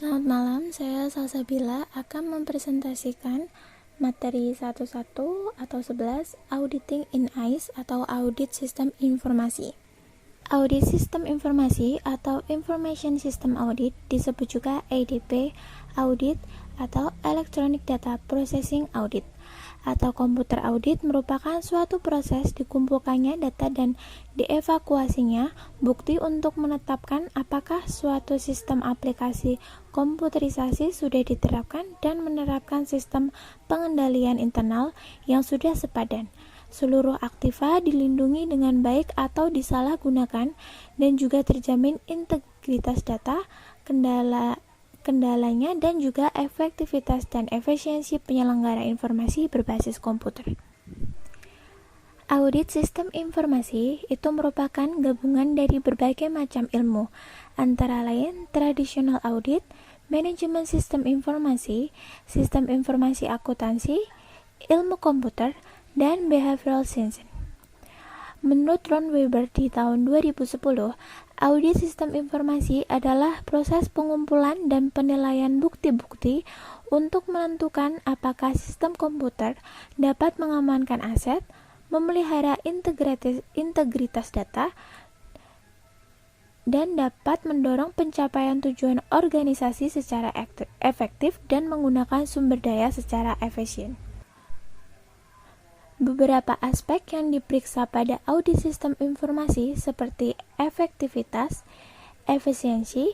Selamat malam, saya Salsabila akan mempresentasikan materi 11 atau 11 Auditing in ICE atau Audit Sistem Informasi. Audit Sistem Informasi atau Information System Audit disebut juga EDP Audit atau Electronic Data Processing Audit atau komputer audit merupakan suatu proses dikumpulkannya data dan dievakuasinya bukti untuk menetapkan apakah suatu sistem aplikasi komputerisasi sudah diterapkan dan menerapkan sistem pengendalian internal yang sudah sepadan. Seluruh aktiva dilindungi dengan baik atau disalahgunakan dan juga terjamin integritas data, kendalanya dan juga efektivitas dan efisiensi penyelenggara informasi berbasis komputer. Audit sistem informasi itu merupakan gabungan dari berbagai macam ilmu, antara lain tradisional audit, manajemen sistem informasi akuntansi, ilmu komputer, dan behavioral science. Menurut Ron Weber di tahun 2010, audit sistem informasi adalah proses pengumpulan dan penilaian bukti-bukti untuk menentukan apakah sistem komputer dapat mengamankan aset, memelihara integritas data, dan dapat mendorong pencapaian tujuan organisasi secara efektif dan menggunakan sumber daya secara efisien. Beberapa aspek yang diperiksa pada audit sistem informasi seperti efektivitas, efisiensi,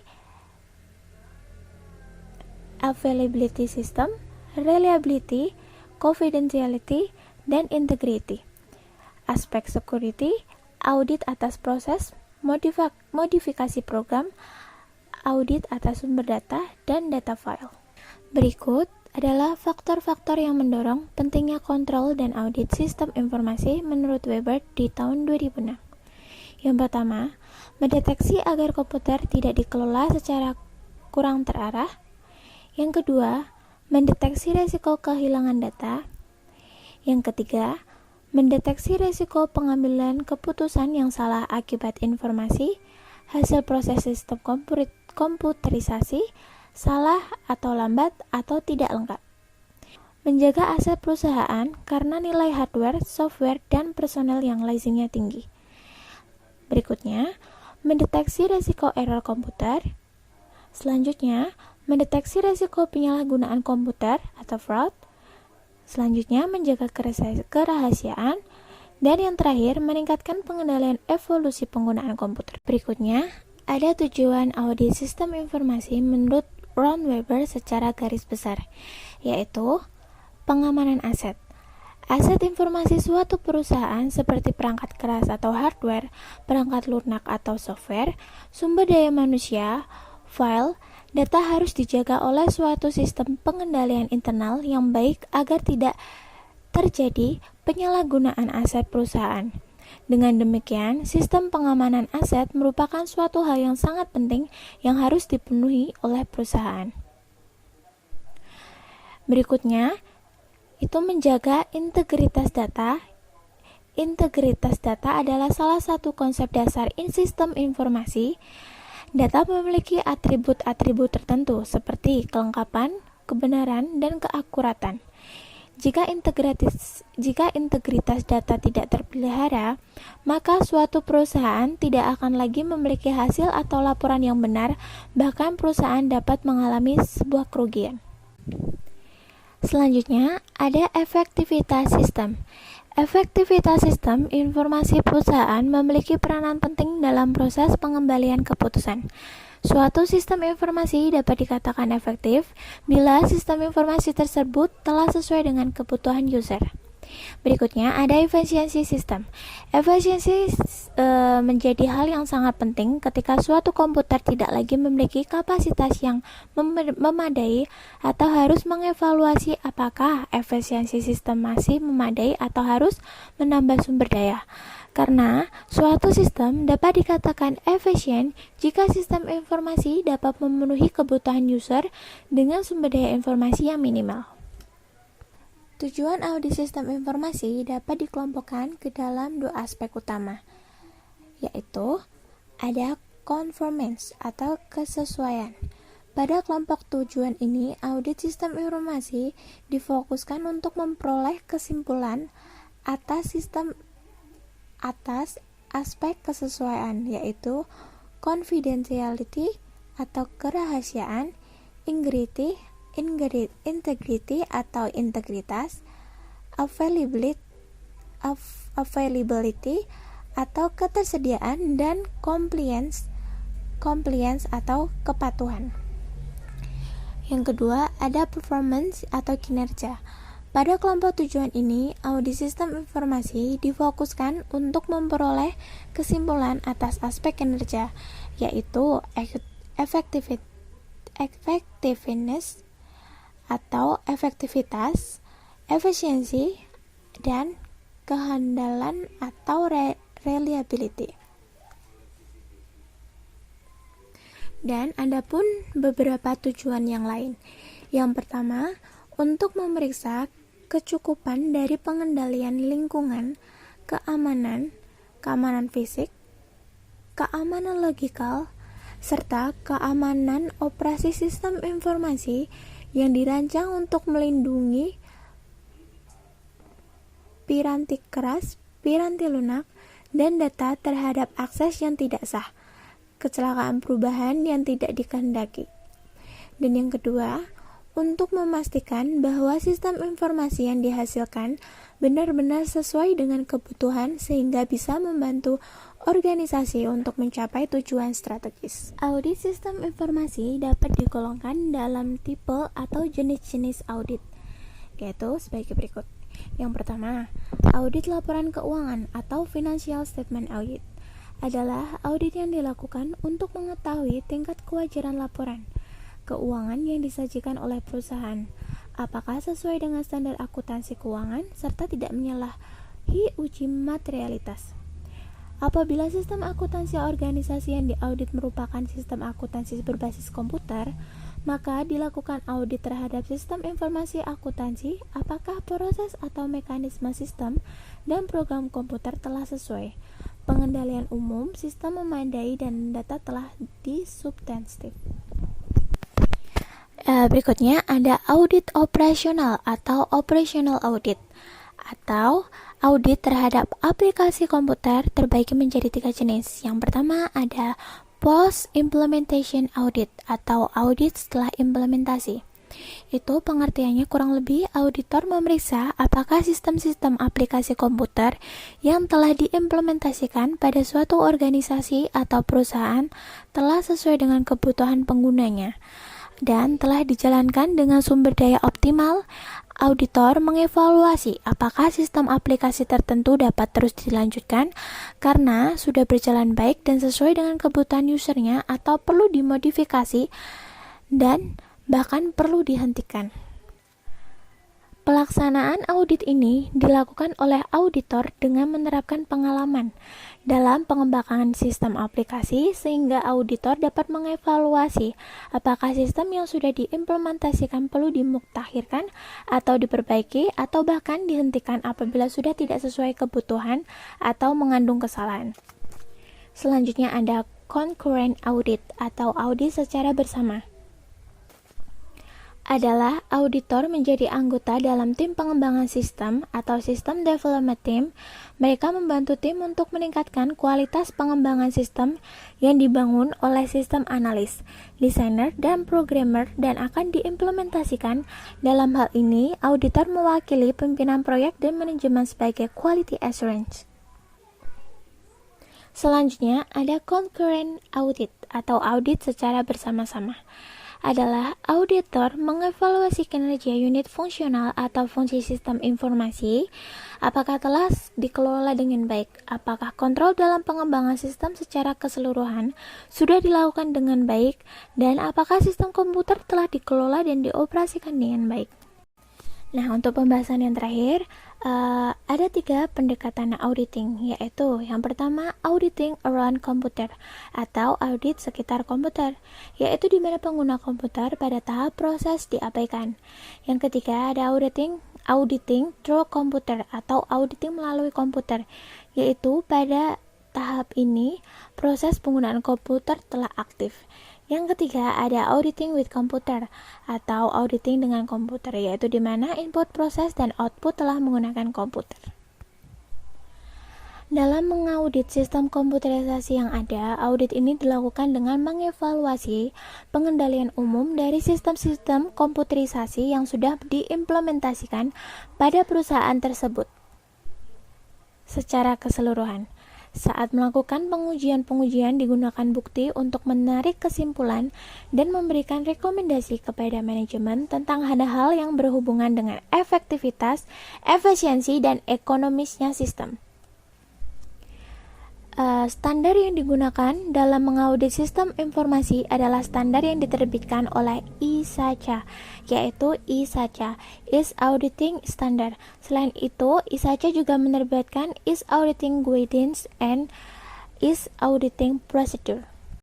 availability system, reliability, confidentiality, dan integrity. Aspek security, audit atas proses, modifikasi program, audit atas sumber data, dan data file. Berikut adalah faktor-faktor yang mendorong pentingnya kontrol dan audit sistem informasi menurut Weber di tahun 2006. Yang pertama, mendeteksi agar komputer tidak dikelola secara kurang terarah. Yang kedua, mendeteksi risiko kehilangan data. Yang ketiga, mendeteksi risiko pengambilan keputusan yang salah akibat informasi, hasil proses sistem komputerisasi, salah atau lambat atau tidak lengkap. Menjaga aset perusahaan karena nilai hardware, software, dan personel yang lazimnya tinggi. Berikutnya, mendeteksi risiko error komputer. Selanjutnya, mendeteksi risiko penyalahgunaan komputer atau fraud. Selanjutnya, menjaga kerahasiaan. Dan yang terakhir, meningkatkan pengendalian evolusi penggunaan komputer. Berikutnya, ada tujuan audit sistem informasi menurut Ron Weber secara garis besar, yaitu pengamanan aset. Aset informasi suatu perusahaan seperti perangkat keras atau hardware, perangkat lunak atau software, sumber daya manusia, file, data harus dijaga oleh suatu sistem pengendalian internal yang baik agar tidak terjadi penyalahgunaan aset perusahaan. Dengan demikian, sistem pengamanan aset merupakan suatu hal yang sangat penting yang harus dipenuhi oleh perusahaan. Berikutnya, itu menjaga integritas data. Integritas data adalah salah satu konsep dasar sistem informasi. Data memiliki atribut-atribut tertentu seperti kelengkapan, kebenaran, dan keakuratan. Jika integritas data tidak terpelihara, maka suatu perusahaan tidak akan lagi memiliki hasil atau laporan yang benar, bahkan perusahaan dapat mengalami sebuah kerugian. Selanjutnya, ada efektivitas sistem. Efektivitas sistem informasi perusahaan memiliki peranan penting dalam proses pengembalian keputusan. Suatu sistem informasi dapat dikatakan efektif bila sistem informasi tersebut telah sesuai dengan kebutuhan user. Berikutnya ada efisiensi sistem. Efisiensi menjadi hal yang sangat penting ketika suatu komputer tidak lagi memiliki kapasitas yang memadai atau harus mengevaluasi apakah efisiensi sistem masih memadai atau harus menambah sumber daya. Karena suatu sistem dapat dikatakan efisien jika sistem informasi dapat memenuhi kebutuhan user dengan sumber daya informasi yang minimal. Tujuan audit sistem informasi dapat dikelompokkan ke dalam dua aspek utama, yaitu ada conformance atau kesesuaian. Pada kelompok tujuan ini, audit sistem informasi difokuskan untuk memperoleh kesimpulan atas aspek kesesuaian, yaitu confidentiality atau kerahasiaan, integrity atau integritas, availability atau ketersediaan, dan compliance atau kepatuhan. Yang kedua, ada performance atau kinerja. Pada kelompok tujuan ini, audit sistem informasi difokuskan untuk memperoleh kesimpulan atas aspek kinerja, yaitu effectiveness atau efektivitas, efisiensi, dan kehandalan atau reliability. Dan ada pun beberapa tujuan yang lain. Yang pertama, untuk memeriksa kecukupan dari pengendalian lingkungan, keamanan fisik, keamanan logikal, serta keamanan operasi sistem informasi yang dirancang untuk melindungi piranti keras, piranti lunak, dan data terhadap akses yang tidak sah, kecelakaan perubahan yang tidak dikehendaki. Dan yang kedua, untuk memastikan bahwa sistem informasi yang dihasilkan benar-benar sesuai dengan kebutuhan sehingga bisa membantu organisasi untuk mencapai tujuan strategis. Audit sistem informasi dapat digolongkan dalam tipe atau jenis-jenis audit, yaitu sebagai berikut. Yang pertama, audit laporan keuangan atau financial statement audit adalah audit yang dilakukan untuk mengetahui tingkat kewajaran laporan keuangan yang disajikan oleh perusahaan, apakah sesuai dengan standar akuntansi keuangan serta tidak menyalahi uji materialitas. Apabila sistem akuntansi organisasi yang diaudit merupakan sistem akuntansi berbasis komputer, maka dilakukan audit terhadap sistem informasi akuntansi apakah proses atau mekanisme sistem dan program komputer telah sesuai. Pengendalian umum, sistem memadai, dan data telah disubstantif. Berikutnya ada audit operasional atau operational audit, atau audit terhadap aplikasi komputer terbagi menjadi 3 jenis. Yang pertama ada post implementation audit atau audit setelah implementasi. Itu pengertiannya kurang lebih auditor memeriksa apakah sistem-sistem aplikasi komputer yang telah diimplementasikan pada suatu organisasi atau perusahaan telah sesuai dengan kebutuhan penggunanya dan telah dijalankan dengan sumber daya optimal. Auditor mengevaluasi apakah sistem aplikasi tertentu dapat terus dilanjutkan karena sudah berjalan baik dan sesuai dengan kebutuhan usernya atau perlu dimodifikasi dan bahkan perlu dihentikan. Pelaksanaan audit ini dilakukan oleh auditor dengan menerapkan pengalaman dalam pengembangan sistem aplikasi sehingga auditor dapat mengevaluasi apakah sistem yang sudah diimplementasikan perlu dimutakhirkan atau diperbaiki atau bahkan dihentikan apabila sudah tidak sesuai kebutuhan atau mengandung kesalahan. Selanjutnya ada concurrent audit atau audit secara bersama. Adalah auditor menjadi anggota dalam tim pengembangan sistem atau sistem development team. Mereka membantu tim untuk meningkatkan kualitas pengembangan sistem yang dibangun oleh sistem analis, desainer, dan programmer dan akan diimplementasikan. Dalam hal ini, auditor mewakili pimpinan proyek dan manajemen sebagai quality assurance. Selanjutnya ada concurrent audit atau audit secara bersama-sama. Adalah auditor mengevaluasi kinerja unit fungsional atau fungsi sistem informasi, apakah telah dikelola dengan baik, apakah kontrol dalam pengembangan sistem secara keseluruhan sudah dilakukan dengan baik, dan apakah sistem komputer telah dikelola dan dioperasikan dengan baik. Nah, untuk pembahasan yang terakhir, ada 3 pendekatan auditing, yaitu yang pertama auditing around computer atau audit sekitar komputer, yaitu di mana pengguna komputer pada tahap proses diabaikan. Yang ketiga ada auditing through computer atau auditing melalui komputer, yaitu pada tahap ini proses penggunaan komputer telah aktif. Yang ketiga ada auditing with computer atau auditing dengan komputer, yaitu di mana input, proses, dan output telah menggunakan komputer. Dalam mengaudit sistem komputerisasi yang ada, audit ini dilakukan dengan mengevaluasi pengendalian umum dari sistem-sistem komputerisasi yang sudah diimplementasikan pada perusahaan tersebut secara keseluruhan. Saat melakukan pengujian digunakan bukti untuk menarik kesimpulan dan memberikan rekomendasi kepada manajemen tentang hal-hal yang berhubungan dengan efektivitas, efisiensi, dan ekonomisnya sistem. Standar yang digunakan dalam mengaudit sistem informasi adalah standar yang diterbitkan oleh ISACA, yaitu ISACA, IS Auditing Standard. Selain itu, ISACA juga menerbitkan IS Auditing Guidance and IS Auditing Procedure.